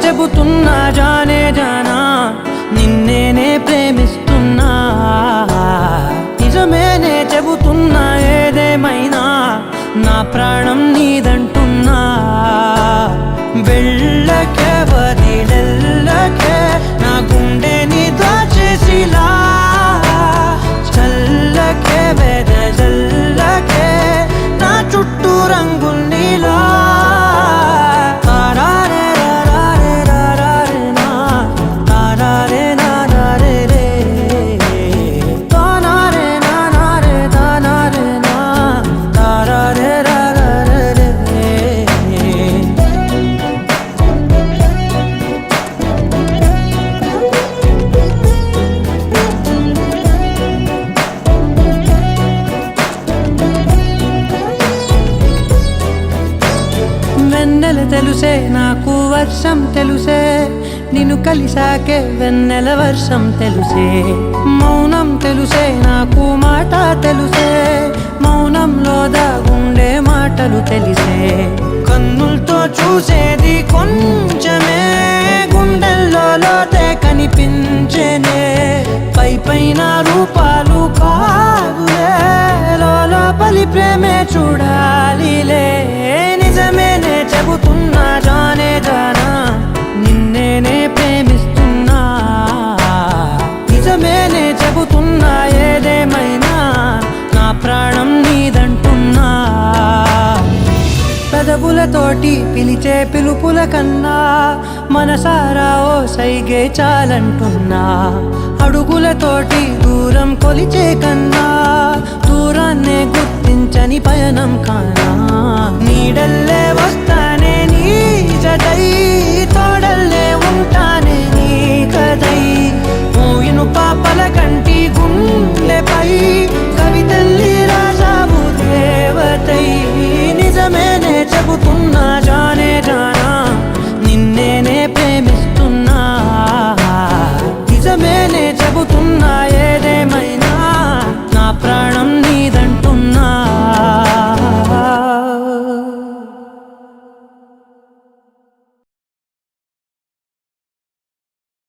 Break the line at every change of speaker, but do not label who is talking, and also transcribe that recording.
చెబుతున్నా జానే జానా నిన్నేనే ప్రేమిస్తున్నా నిజమేనే చెబుతున్నా ఏదేమైనా నా ప్రాణం నీదంటున్నా వెళ్ళకే వదిలెళ్ళకే నా గుండెని దాచేసిలా చల్లకే వెదజల్లకే నా చుట్టూ రంగుల్నిలా వెన్నెల తెలుసే నాకు వర్షం తెలుసే నిన్ను కలిసాకే వెన్నెల వర్షం తెలుసే మౌనం తెలుసే నాకు మాట తెలుసే మౌనంలో దాగుండే మాటలు తెలిసే కన్నులతో చూసేది కొంచెమే గుండెల్లో లోతే కనిపించేనే పై పైన రూపాలు కాదులే లోపలి ప్రేమే చూడాలిలే నిజమేనే చెబుతున్నా జానే జానా నిన్నేనే ప్రేమిస్తున్నా నిజమేనే చెబుతున్నా ఏదేమైనా నా ప్రాణం నీదంటున్నా పెదవులతోటి పిలిచే పిలుపుల కన్నా మనసారా ఓ సైగే చాలంటున్నా అడుగులతోటి దూరం కొలిచే కన్నా దూరాన్నే గుర్తించని పయనం కానా నీడల్లే